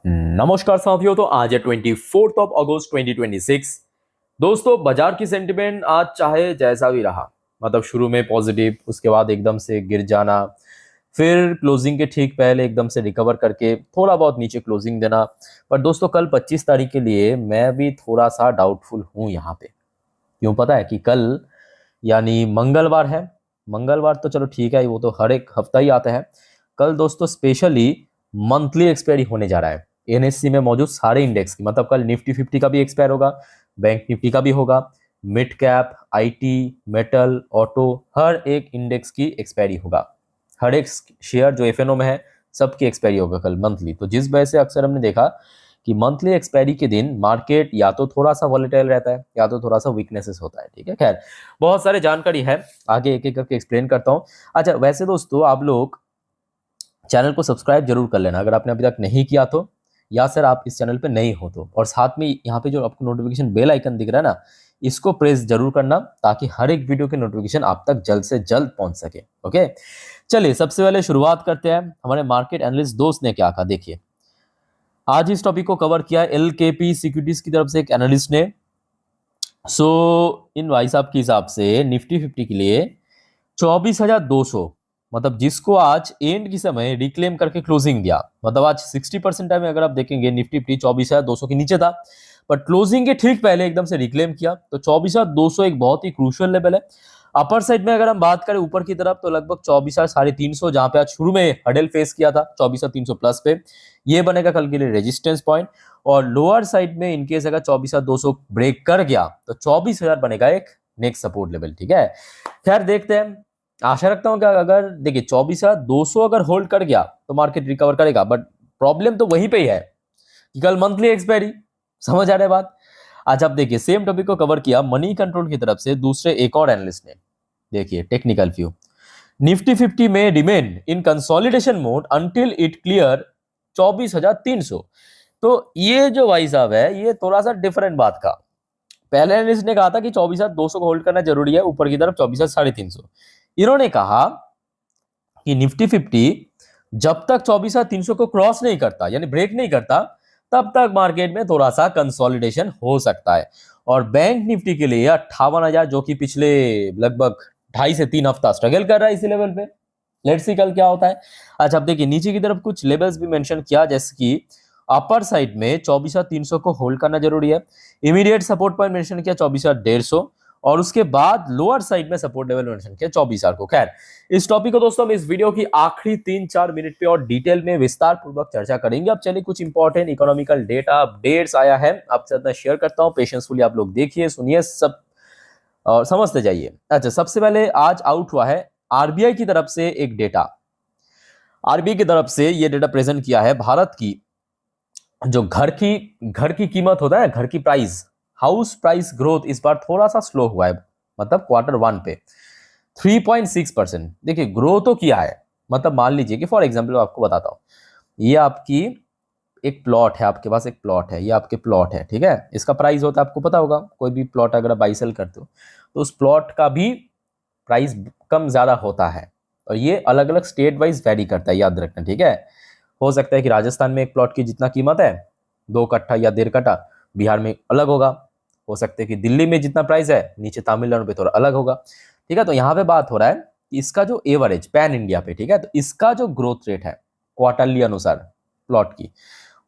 नमस्कार साथियों। तो आज है 24 अगस्त 2026। दोस्तों, बाजार की सेंटिमेंट आज चाहे जैसा भी रहा, मतलब शुरू में पॉजिटिव, उसके बाद एकदम से गिर जाना, फिर क्लोजिंग के ठीक पहले एकदम से रिकवर करके थोड़ा बहुत नीचे क्लोजिंग देना। पर दोस्तों, कल 25 तारीख के लिए मैं भी थोड़ा सा डाउटफुल हूँ यहाँ पे। क्यों पता है? कि कल यानी मंगलवार है। मंगलवार तो चलो ठीक है, वो तो हर एक हफ्ता ही आता है। कल दोस्तों स्पेशली मंथली एक्सपायरी होने जा रहा है एनएससी में मौजूद सारे इंडेक्स की। मतलब कल निफ्टी 50 का भी एक्सपायर होगा, बैंक निफ्टी का भी होगा, mid cap, IT, metal, auto, हर एक इंडेक्स की एक्सपायरी होगा। हर एक शेयर जो एफएनओ में है सबकी एक्सपायरी होगा कल मंथली। तो जिस वजह से अक्सर हमने देखा कि मंथली एक्सपायरी के दिन मार्केट या तो थोड़ा सा वॉलेटाइल रहता है या तो थोड़ा सा वीकनेसेस होता है। ठीक है, खैर बहुत सारे जानकारी है, आगे एक एक करके एक्सप्लेन करता हूँ। अच्छा, वैसे दोस्तों आप लोग चैनल को सब्सक्राइब जरूर कर लेना अगर आपने अभी तक नहीं किया तो, या सर आप इस चैनल पे नहीं हो तो। और साथ में यहाँ पे जो आपको नोटिफिकेशन बेल आइकन दिख रहा है ना, इसको प्रेस जरूर करना ताकि हर एक वीडियो की नोटिफिकेशन आप तक जल्द से जल्द पहुंच सके। ओके, चलिए सबसे पहले शुरुआत करते हैं। हमारे मार्केट एनालिस्ट दोस्त ने क्या कहा, देखिए। आज इस टॉपिक को कवर किया एलकेपी सिक्योरिटीज की तरफ से एक एनालिस्ट ने। सो इन भाई साहब के हिसाब से निफ्टी 50 के लिए 24,200, मतलब जिसको आज एंड की समय रिक्लेम करके क्लोजिंग दिया, मतलब आज 60% टाइम में अगर आप देखेंगे निफ्टी 50 24,200 के नीचे था, पर क्लोजिंग के ठीक पहले एकदम से रिक्लेम किया। तो 24,200 एक बहुत ही क्रूशियल लेवल है। अपर साइड में अगर हम बात करें ऊपर की तरफ तो लगभग 24,350, जहां पे आज शुरू में हडल फेस किया था 24,300 प्लस पे, ये बनेगा कल के लिए रेजिस्टेंस पॉइंट। और लोअर साइड में इनकेस अगर 24,200 ब्रेक कर गया तो 24,000 बनेगा एक नेक्स्ट सपोर्ट लेवल। ठीक है, खैर देखते हैं। आशा रखता हूं कि अगर देखिए 24,200 अगर होल्ड कर गया तो मार्केट रिकवर करेगा, बट प्रॉब्लम तो वहीं पे ही है कि कल मंथली एक्सपायरी। समझ आ रहा है बात? आज आप देखिए सेम टॉपिक को कवर किया मनी कंट्रोल की तरफ से दूसरे एक और एनालिस्ट ने। देखिए टेक्निकल व्यू, निफ्टी 50 में remain in consolidation mode until it clear 24,300। तो ये जो भाई साहब है ये थोड़ा सा डिफरेंट बात का। पहले एनालिस्ट ने कहा था कि 24,200 को होल्ड करना जरूरी है, ऊपर की तरफ 24,350। इन्होंने कहा कि निफ्टी 50 जब तक 24,300 को क्रॉस नहीं करता यानी ब्रेक नहीं करता, तब तक मार्केट में थोड़ा सा कंसोलिडेशन हो सकता है। और बैंक निफ्टी के लिए 58,000, जो कि पिछले लगभग 2.5 से 3 हफ्ता स्ट्रगल कर रहा है इसी लेवल पे। लेट्स सी कल क्या होता है। अच्छा, अब देखिए नीचे की तरफ कुछ लेवल्स भी मेंशन किया, जैसे कि अपर साइड में 24,300 को होल्ड करना जरूरी है। इमीडिएट सपोर्ट पॉइंट मेंशन किया 24,150, और उसके बाद लोअर साइड में सपोर्ट लेवल मेंशन किया 24,000 को। खैर इस टॉपिक को दोस्तों हम इस वीडियो की आखिरी 3-4 मिनट पे और डिटेल में विस्तार पूर्वक चर्चा करेंगे। अब चलिए कुछ इंपॉर्टेंट इकोनॉमिकल डेटा अपडेट्स आया है आपसे साथ शेयर करता हूं। पेशेंसफुली आप लोग देखिए, सुनिए सब और समझते जाइए। अच्छा, सबसे पहले आज आउट हुआ है आरबीआई की तरफ से एक डेटा। आरबीआई की तरफ से ये डेटा प्रेजेंट किया है भारत की जो घर की कीमत होता है, घर की प्राइस, हाउस प्राइस ग्रोथ इस बार थोड़ा सा स्लो हुआ है। मतलब Q1 पे 3.6%। देखिए ग्रो तो किया है। मतलब मान लीजिए कि फॉर एग्जांपल आपको बताता हूँ, ये आपकी एक प्लॉट है, आपके पास एक प्लॉट है, ये आपके प्लॉट है। ठीक है, इसका प्राइस होता है आपको पता होगा, कोई भी प्लॉट अगर आप बाई सेल करते हो तो उस प्लॉट का भी प्राइस कम ज्यादा होता है। और ये अलग अलग स्टेट वाइज वेरी करता है, याद रखना। ठीक है, हो सकता है कि राजस्थान में एक प्लॉट की जितना कीमत है 2 कट्ठा या 1.5 कट्ठा, बिहार में अलग होगा। हो सकता है कि दिल्ली में जितना प्राइस है नीचे तमिलनाडु पे थोड़ा अलग होगा। ठीक है, तो यहाँ पे बात हो रहा है कि इसका जो एवरेज पैन इंडिया पे, ठीक है, तो इसका जो ग्रोथ रेट है क्वार्टरली अनुसार प्लॉट की,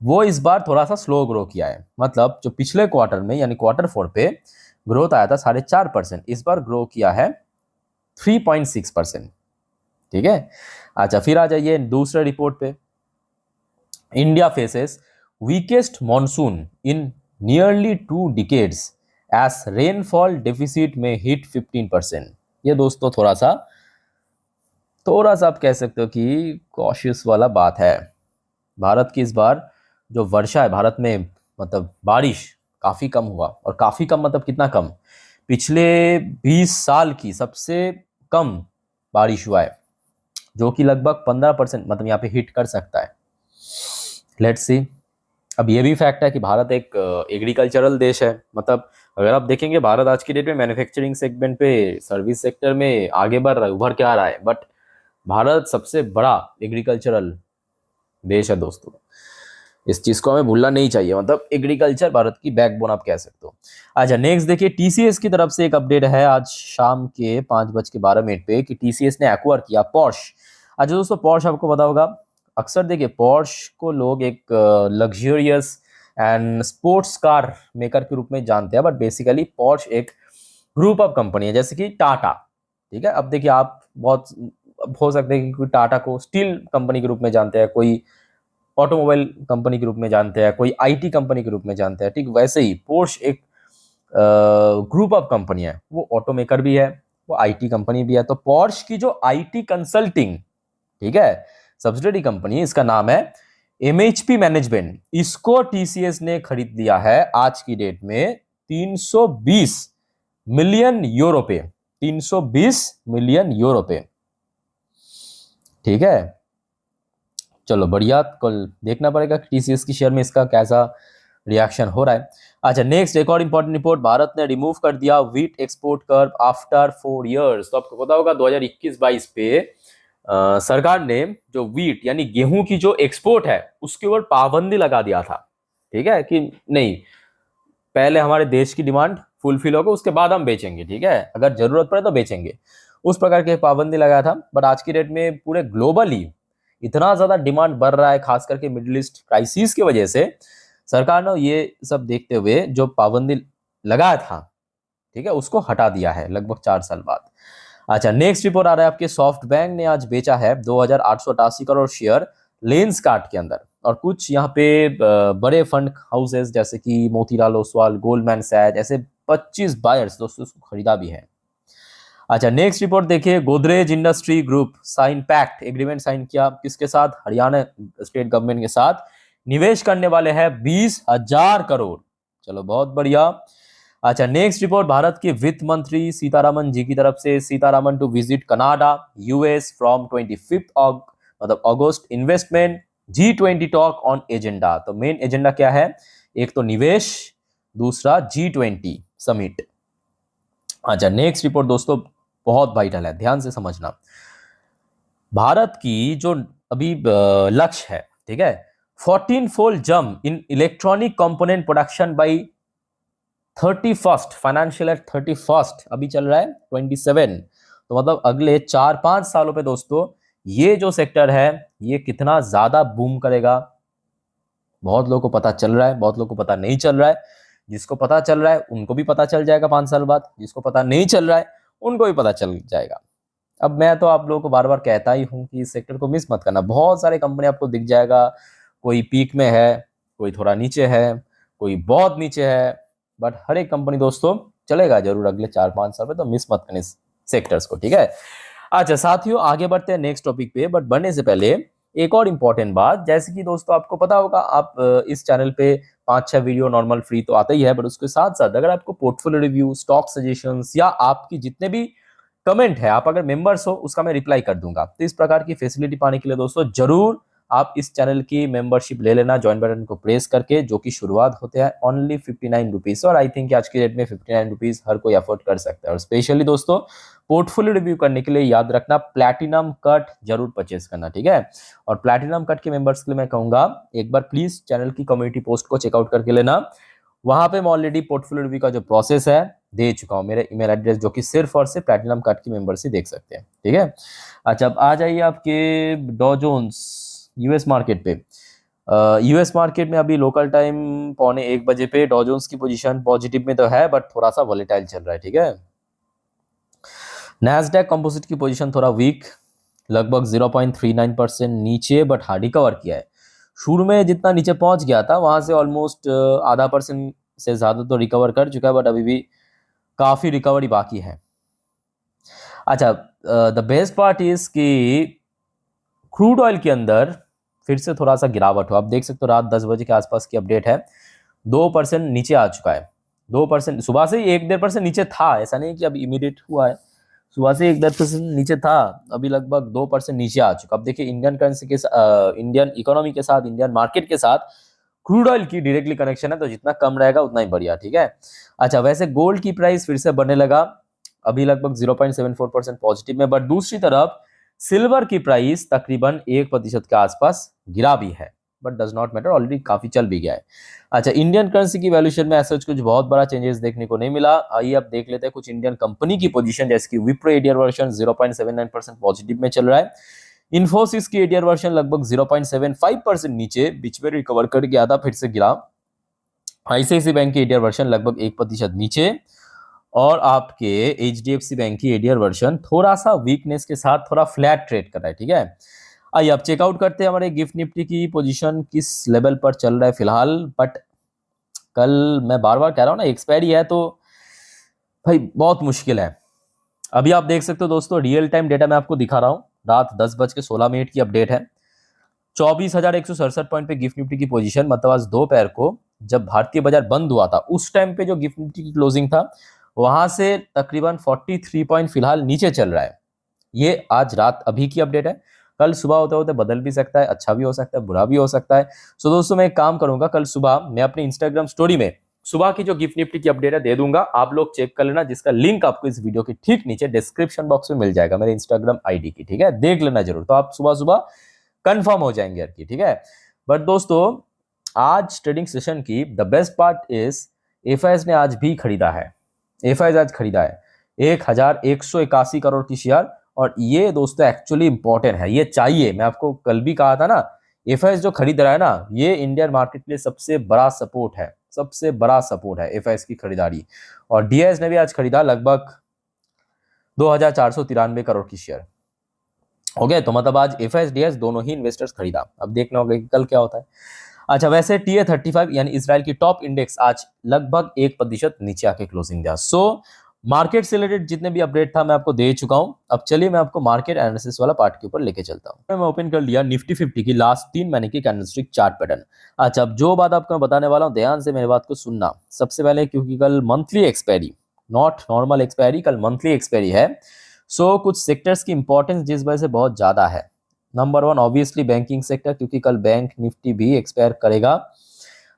वो इस बार थोड़ा सा स्लो ग्रो किया है। मतलब जो पिछले क्वार्टर में यानी Q4 पे ग्रोथ आया था 4.5%, इस बार ग्रो किया है 3.6%। ठीक है, अच्छा फिर आ जाइए दूसरे रिपोर्ट पे। India faces weakest monsoon in nearly 2 decades as rainfall deficit में हिट 15%। ये दोस्तों थोड़ा सा आप कह सकते हो कि कॉशियस वाला बात है। भारत की इस बार जो वर्षा है भारत में, मतलब बारिश काफी कम हुआ। और काफी कम मतलब कितना कम? पिछले 20 साल की सबसे कम बारिश हुआ है, जो कि लगभग 15% मतलब यहाँ पे हिट कर सकता है। Let's see. अब ये भी फैक्ट है कि भारत एक एग्रीकल्चरल देश है। मतलब अगर आप देखेंगे भारत आज की डेट में मैन्युफैक्चरिंग सेगमेंट पे, सर्विस सेक्टर में आगे बढ़ रहा है, उभर के आ रहा है, बट भारत सबसे बड़ा एग्रीकल्चरल देश है दोस्तों। इस चीज को हमें भूलना नहीं चाहिए, मतलब एग्रीकल्चर भारत की बैकबोन आप कह सकते हो। अच्छा नेक्स्ट देखिए, टीसीएस की तरफ से एक अपडेट है आज शाम के 5:12 पे कि टीसीएस ने एक्वायर किया पोर्श। अच्छा दोस्तों, पोर्श आपको पता होगा, अक्सर देखिए पोर्श को लोग एक luxurious and sports car maker के रूप में जानते हैं, बट बेसिकली पोर्श एक ग्रुप ऑफ कंपनी है, जैसे कि टाटा। ठीक है, अब देखिए आप बहुत हो सकते हैं कि कोई टाटा को स्टील कंपनी के रूप में जानते हैं, कोई ऑटोमोबाइल कंपनी के रूप में जानते हैं, कोई आईटी कंपनी के रूप में जानते हैं। ठीक वैसे ही पोर्श एक ग्रुप ऑफ कंपनी है, वो ऑटो मेकर भी है, वो आईटी कंपनी भी है। तो पोर्श की जो आईटी कंसल्टिंग, ठीक है, सब्सिडरी कंपनी, इसका नाम है एमएचपी मैनेजमेंट। इसको टीसीएस ने खरीद लिया है आज की डेट में 320 मिलियन यूरो पे, 320 मिलियन यूरो पे। ठीक है, चलो बढ़िया, कल देखना पड़ेगा कि टीसीएस की शेयर में इसका कैसा रिएक्शन हो रहा है। अच्छा नेक्स्ट एक और इंपॉर्टेंट रिपोर्ट, भारत ने रिमूव कर दिया wheat export curve after 4 years. तो आपको पता होगा 2021-22 पे सरकार ने जो व्हीट यानी गेहूं की जो एक्सपोर्ट है उसके ऊपर पाबंदी लगा दिया था। ठीक है, कि नहीं पहले हमारे देश की डिमांड फुलफिल होगा उसके बाद हम बेचेंगे, ठीक है, अगर जरूरत पड़े तो बेचेंगे, उस प्रकार की पाबंदी लगाया था। बट आज की डेट में पूरे ग्लोबली इतना ज्यादा डिमांड बढ़ रहा है, खास करके मिडिल ईस्ट क्राइसिस की वजह से सरकार ने ये सब देखते हुए जो पाबंदी लगाया था, ठीक है, उसको हटा दिया है लगभग 4 साल बाद। अच्छा नेक्स्ट रिपोर्ट आ रहा है आपके, सॉफ्ट बैंक ने आज बेचा है 2888 करोड़ शेयर लेंसकार्ट के अंदर, और कुछ यहाँ पे बड़े फंड हाउसेस जैसे कि मोतीलाल ओसवाल, गोल्डमैन सैच, ऐसे 25 बायर्स दोस्तों उसको खरीदा भी है। अच्छा नेक्स्ट रिपोर्ट देखिए, Godrej industry group sign pact agreement sign किया, किसके साथ, हरियाणा स्टेट गवर्नमेंट के साथ, निवेश करने वाले हैं 20,000 करोड़। चलो बहुत बढ़िया। अच्छा नेक्स्ट रिपोर्ट, भारत के वित्त मंत्री सीतारामन जी की तरफ से, Sitharaman to visit Canada US from 25 मतलब अगस्त, investment G20 talk on agenda. तो मेन एजेंडा क्या है, एक तो निवेश, दूसरा G20 समिट। अच्छा नेक्स्ट रिपोर्ट दोस्तों बहुत वाइटल है, ध्यान से समझना। भारत की जो अभी लक्ष्य है, ठीक है, 14-fold jump in electronic component production by 31st financial year 31st, अभी चल रहा है 27, तो मतलब अगले 4-5 सालों पे दोस्तों ये जो सेक्टर है ये कितना ज्यादा बूम करेगा। बहुत लोगों को पता चल रहा है, बहुत लोगों को पता नहीं चल रहा है। जिसको पता चल रहा है उनको भी पता चल जाएगा 5 साल बाद, जिसको पता नहीं चल रहा है उनको भी पता चल जाएगा। अब मैं तो आप लोगों को बार बार कहता ही हूं कि इस सेक्टर को मिस मत करना, बहुत सारे कंपनी आपको दिख जाएगा, कोई पीक में है, कोई थोड़ा नीचे है, कोई बहुत नीचे है, बट हर एक कंपनी दोस्तों चलेगा जरूर अगले 4-5 साल में, तो मिस मत करना इस सेक्टर्स को, ठीक है। अच्छा साथियों आगे बढ़ते हैं नेक्स्ट टॉपिक पे, बट बढ़ने से पहले एक और इम्पॉर्टेंट बात, जैसे कि दोस्तों आपको पता होगा आप इस चैनल पे 5-6 वीडियो नॉर्मल फ्री तो आता ही है, बट उसके साथ साथ अगर आपको पोर्टफोलियो रिव्यू, स्टॉक सजेशंस या आपकी जितने भी कमेंट है, आप अगर मेंबर्स हो उसका मैं रिप्लाई कर दूंगा। तो इस प्रकार की फैसिलिटी पाने के लिए दोस्तों जरूर आप इस चैनल की मेंबरशिप ले लेना, ज्वाइन बटन को प्रेस करके, जो कि शुरुआत होते हैं ओनली 59 रुपीज, और आई थिंक आज की डेट में 59 रुपीज हर कोई अफोर्ड कर सकता है। और स्पेशली दोस्तों पोर्टफोलियो रिव्यू करने के लिए याद रखना प्लैटिनम कट जरूर परचेस करना, ठीक है। और प्लैटिनम कट के मेंबर्स के लिए मैं कहूंगा एक बार प्लीज चैनल की कम्युनिटी पोस्ट को चेकआउट करके लेना, वहां पे मैं ऑलरेडी पोर्टफोलियो रिव्यू का जो प्रोसेस है दे चुका हूं, मेरे ईमेल एड्रेस, जो कि सिर्फ और सिर्फ प्लैटिनम कट की मेंबर्स ही देख सकते हैं, ठीक है। अच्छा अब आ जाइए आपके डॉ जोन्स यूएस मार्केट पे। यूएस मार्केट में अभी लोकल टाइम 1:15 बजे पे डॉ जोन्स की पोजीशन पॉजिटिव में तो है, बट थोड़ा सा वॉलेटाइल चल रहा है, ठीक है। नैस्डैक कंपोजिट की पोजीशन थोड़ा वीक, लगभग 0.39% नीचे, बट हाँ रिकवर किया है। शुरू में जितना नीचे पहुंच गया था वहां से ऑलमोस्ट आधा % से ज्यादा तो रिकवर कर चुका है, बट अभी भी काफी रिकवरी बाकी है। अच्छा द बेस्ट पार्ट इज कि क्रूड ऑयल के अंदर फिर से थोड़ा सा गिरावट हो, आप देख सकते हो रात 10 बजे के आसपास की अपडेट है, 2% नीचे आ चुका है। 2% सुबह से ही 1-1.5% नीचे था, ऐसा नहीं कि अब इमीडिएट हुआ है, सुबह से 1-1.5% नीचे था, अभी लगभग 2% नीचे आ चुका। अब देखिए इंडियन करेंसी के इंडियन इकोनॉमी के साथ, इंडियन मार्केट के साथ क्रूड ऑयल की डायरेक्टली कनेक्शन है, तो जितना कम रहेगा उतना ही बढ़िया, ठीक है। अच्छा वैसे गोल्ड की प्राइस फिर से बढ़ने लगा, अभी लगभग 0.74% पॉजिटिव में, बट दूसरी तरफ सिल्वर की प्राइस तकरीबन 1% के आसपास गिरा भी है, but does not matter, already काफी चल भी गया है। अच्छा, इंडियन करेंसी की वैल्यूएशन में ऐसा कुछ बहुत बड़ा चेंजेस देखने को नहीं मिला। आइए अब देख लेते हैं कुछ इंडियन कंपनी की पोजीशन, जैसे कि विप्रो एडीआर वर्जन 0.79% पॉजिटिव में चल रहा है। इन्फोसिस की एडीआर वर्जन लगभग 0.75% नीचे, बीच में रिकवर कर गया था, फिर से गिरा। आईसीआईसी बैंक की एडीआर वर्जन लगभग 1% नीचे, और आपके एचडीएफसी बैंक की एडीआर वर्जन थोड़ा सा वीकनेस के साथ थोड़ा फ्लैट ट्रेड कर रहा है, ठीक है। आइए अब चेकआउट करते हैं हमारे गिफ्ट निफ्टी की पोजीशन किस लेवल पर चल रहा है फिलहाल। बट कल मैं बार बार कह रहा हूं ना, एक्सपायरी है तो भाई बहुत मुश्किल है। अभी आप देख सकते हो दोस्तों, रियल टाइम डेटा मैं आपको दिखा रहा हूं, रात 10:16 की अपडेट है। 24,167 पॉइंट पे गिफ्ट निफ्टी की पोजीशन, मतलब आज दोपहर को जब भारतीय बाजार बंद हुआ था उस टाइम पे जो गिफ्ट निफ्टी की क्लोजिंग था, वहां से तकरीबन 43 पॉइंट फिलहाल नीचे चल रहा है। ये आज रात अभी की अपडेट है, कल सुबह होते होते बदल भी सकता है, अच्छा भी हो सकता है, बुरा भी हो सकता है। सो दोस्तों मैं एक काम करूंगा, कल सुबह मैं अपने इंस्टाग्राम स्टोरी में सुबह की जो गिफ्ट निफ्टी की अपडेट है दे दूंगा, आप लोग चेक कर लेना, जिसका लिंक आपको इस वीडियो के ठीक नीचे डिस्क्रिप्शन बॉक्स में मिल जाएगा मेरे इंस्टाग्राम आईडी की, ठीक है, देख लेना जरूर, तो आप सुबह सुबह कंफर्म हो जाएंगे यार की, ठीक है। बट दोस्तों आज ट्रेडिंग सेशन की the best part is FIS ने आज भी खरीदा है, एफआईएस आज खरीदा है 1,181 करोड़ की शेयर। और ये दोस्तों एक्चुअली इंपॉर्टेंट है, ये चाहिए, मैं आपको कल भी कहा था ना, एफआईएस जो खरीद रहा है ना, ये इंडियन मार्केट के लिए सबसे बड़ा सपोर्ट है, सबसे बड़ा सपोर्ट है एफआईएस की खरीदारी। और डीआईएस ने भी आज खरीदा लगभग 2,493 करोड़ की शेयर। हो गया, तो मतलब आज एफआईएस डीआईएस दोनों ही इन्वेस्टर्स खरीदा, अब देखना होगा कि कल क्या होता है। अच्छा, वैसे TA35 यानी इजराइल की टॉप इंडेक्स आज लगभग 1% नीचे आके क्लोजिंग दिया। सो मार्केट से रिलेटेड जितने भी अपडेट था मैं आपको दे चुका हूं। अब चलिए मैं आपको मार्केट एनालिसिस वाला पार्ट के ऊपर लेके चलता हूं। मैं ओपन कर लिया निफ्टी 50 की लास्ट 3 महीने की कैंडलस्टिक चार्ट पैटर्न। अच्छा, अब जो बात आपको मैं बताने वाला हूं ध्यान से मेरी बात को सुनना। सबसे पहले क्योंकि कल monthly expiry, not normal expiry, कल मंथली एक्सपायरी है, सो कुछ सेक्टर्स की इंपॉर्टेंस जिस वजह से बहुत ज्यादा है। नंबर 1 ऑब्वियसली बैंकिंग सेक्टर, क्योंकि कल बैंक निफ्टी भी एक्सपायर करेगा।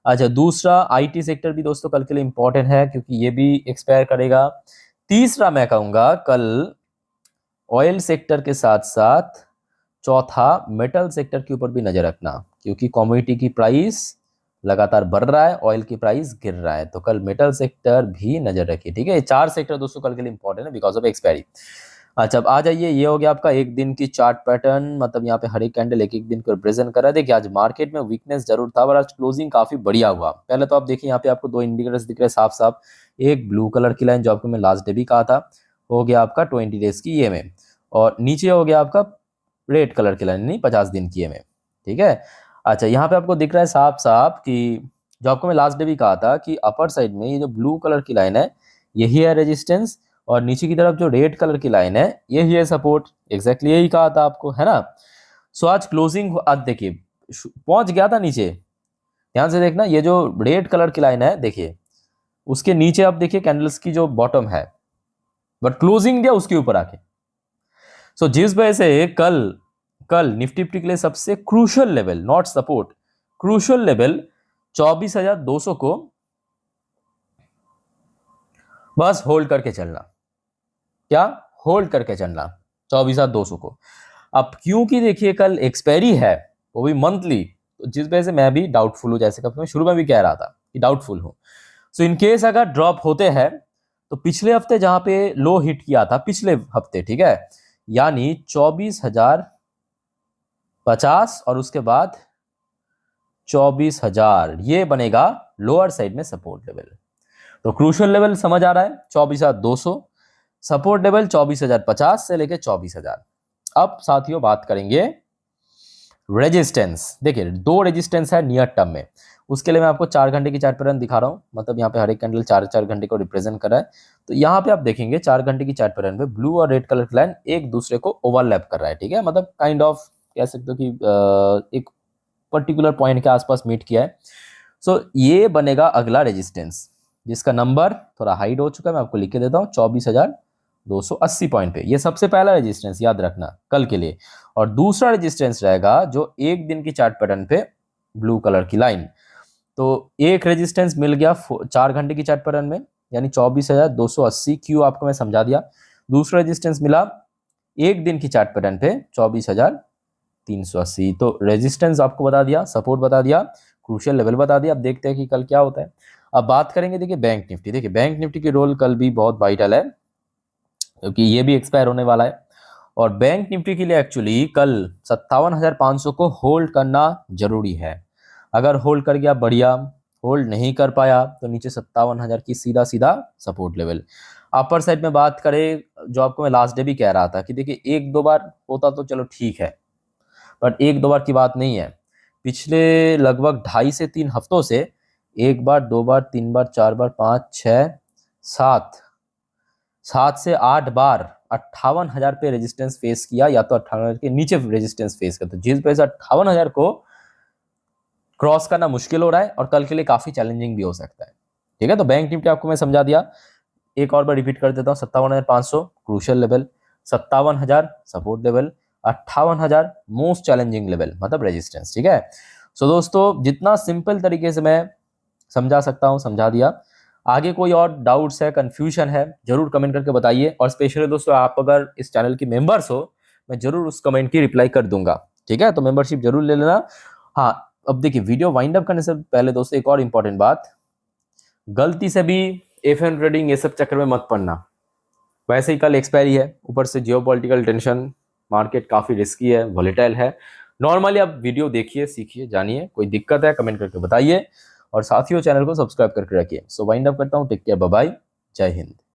अच्छा, दूसरा आईटी सेक्टर भी दोस्तों कल के लिए इंपॉर्टेंट है, क्योंकि ये भी एक्सपायर करेगा। तीसरा मैं कहूंगा कल ऑयल सेक्टर के साथ साथ चौथा मेटल सेक्टर के ऊपर भी नजर रखना, क्योंकि कमोडिटी की प्राइस लगातार बढ़ रहा है, ऑयल की प्राइस गिर रहा है, तो कल मेटल सेक्टर भी नजर रखिए, ठीक है। ये 4 सेक्टर दोस्तों कल के लिए इंपॉर्टेंट है बिकॉज ऑफ एक्सपायरी। अच्छा, अब आ जाइए, ये हो गया आपका एक दिन की चार्ट पैटर्न, मतलब यहाँ पे हर एक कैंडल एक एक दिन को रिप्रेजेंट कर रहा है। देखिए आज मार्केट में वीकनेस जरूर था, पर आज क्लोजिंग काफी बढ़िया हुआ। पहले तो आप देखिए यहाँ पे आपको 2 इंडिकेटर्स दिख रहे हैं साफ साफ, एक ब्लू कलर की लाइन जो आपको मैं लास्ट डे भी कहा था, हो गया आपका 20 डेज की EMA, और नीचे हो गया आपका रेड कलर की लाइन, नहीं 50 दिन की EMA, ठीक है। अच्छा, यहाँ पे आपको दिख रहा है साफ साफ कि जो आपको मैं लास्ट डे भी कहा था कि अपर साइड में ये जो ब्लू कलर की लाइन है यही है रेजिस्टेंस, और नीचे की तरफ जो रेड कलर की लाइन है यही है सपोर्ट। एग्जैक्टली यही कहा था आपको, है ना। सो आज क्लोजिंग आज देखिए पहुंच गया था नीचे, ध्यान से देखना, ये जो रेड कलर की लाइन है देखिए उसके नीचे आप देखिए कैंडल्स की जो बॉटम है, बट क्लोजिंग दिया उसके ऊपर आके। सो जिस वजह से कल निफ्टी के लिए सबसे crucial level, not support, crucial level 24,200 को बस होल्ड करके चलना, क्या होल्ड करके चलना 24,200 को। अब क्योंकि देखिए कल एक्सपायरी है, वो भी मंथली, तो जिस वजह से मैं भी डाउटफुल हूं, जैसे कि मैं शुरू में भी कह रहा था कि डाउटफुल हूं। सो इन केस अगर ड्रॉप होते हैं तो पिछले हफ्ते जहां पे लो हिट किया था पिछले हफ्ते, ठीक है, यानी 24,050 और उसके बाद 24,000, ये बनेगा लोअर साइड में सपोर्ट लेवल। तो क्रूशियल लेवल समझ आ रहा है 24,200, सपोर्ट लेवल 24,050 से लेके 24,000। अब साथियों बात करेंगे रेजिस्टेंस। देखिए 2 रेजिस्टेंस है नियर टर्म में, उसके लिए मैं आपको 4 घंटे की चार्ट पैटर्न दिखा रहा हूं, मतलब यहाँ पे हर एक कैंडल 4-4 घंटे को रिप्रेजेंट कर रहा है। तो यहाँ पे आप देखेंगे 4 घंटे की चार्ट पैटर्न पे ब्लू और रेड कलर की लाइन एक दूसरे को ओवरलैप कर रहा है, ठीक है, मतलब काइंड ऑफ कह सकते हो कि एक पर्टिकुलर पॉइंट के आसपास मीट किया है। सो ये बनेगा अगला रेजिस्टेंस, जिसका नंबर थोड़ा हाइड हो चुका है, मैं आपको लिख के देता हूँ 24,280 पॉइंट पे। ये सबसे पहला रेजिस्टेंस याद रखना कल के लिए। और दूसरा रेजिस्टेंस रहेगा जो एक दिन की चार्ट पैटर्न पे ब्लू कलर की लाइन। तो एक रेजिस्टेंस मिल गया 4 घंटे की चार्ट पैटर्न में, यानी 24,280, क्यों आपको मैं समझा दिया। दूसरा रेजिस्टेंस मिला एक दिन की चार्ट पैटर्न पे 24,050 380। तो रेजिस्टेंस आपको बता दिया, सपोर्ट बता दिया, क्रूशियल लेवल बता दिया। अब देखते हैं कि कल क्या होता है। अब बात करेंगे देखिए बैंक निफ्टी। देखिए बैंक निफ्टी की रोल कल भी बहुत वाइटल है, क्योंकि ये भी एक्सपायर होने वाला है। और बैंक निफ्टी के लिए एक्चुअली कल 57,500 को होल्ड करना जरूरी है। अगर होल्ड कर गया बढ़िया, होल्ड नहीं कर पाया तो नीचे 57,000 की सीधा सीधा सपोर्ट लेवल। अपर साइड में बात करें, जो आपको मैं लास्ट डे भी कह रहा था कि देखिए एक दो बार होता तो चलो ठीक है, पर एक दो बार की बात नहीं है। पिछले लगभग 2.5 से 3 हफ्तों से एक बार, दो बार, तीन बार, चार बार, 5, 6, 7, 7 से 8 बार 58,000 पे रेजिस्टेंस फेस किया, या तो 58,000 के नीचे रेजिस्टेंस फेस करता, जिस वजह से 58,000 को क्रॉस करना मुश्किल हो रहा है और कल के लिए काफी चैलेंजिंग भी हो सकता है। ठीक है, तो बैंक निफ्टी आपको मैं समझा दिया, एक और बार रिपीट कर देता हूँ। 57,500 crucial level, 57,000 support level, 58,000 most challenging level मतलब रेजिस्टेंस। ठीक है, सो दोस्तों जितना सिंपल तरीके से मैं समझा सकता हूँ समझा दिया। आगे कोई और डाउट्स है, कंफ्यूजन है, जरूर कमेंट करके बताइए। और स्पेशली दोस्तों आप अगर इस चैनल की मेंबर्स हो, मैं जरूर उस कमेंट की रिप्लाई कर दूंगा। ठीक है, तो मेंबरशिप जरूर ले लेना। हाँ, अब देखिए वीडियो वाइंड अप करने से पहले दोस्तों एक और इंपॉर्टेंट बात, गलती से भी एफएन ट्रेडिंग ये सब चक्कर में मत पड़ना। वैसे ही कल एक्सपायरी है, ऊपर से जियोपॉलिटिकल टेंशन, मार्केट काफी रिस्की है, वॉलेटाइल है। नॉर्मली आप वीडियो देखिए, सीखिए, जानिए। कोई दिक्कत है कमेंट करके बताइए, और साथियों चैनल को सब्सक्राइब करके रखिए। सो वाइंड अप करता हूँ, टेक केयर, बाय बाय, जय हिंद।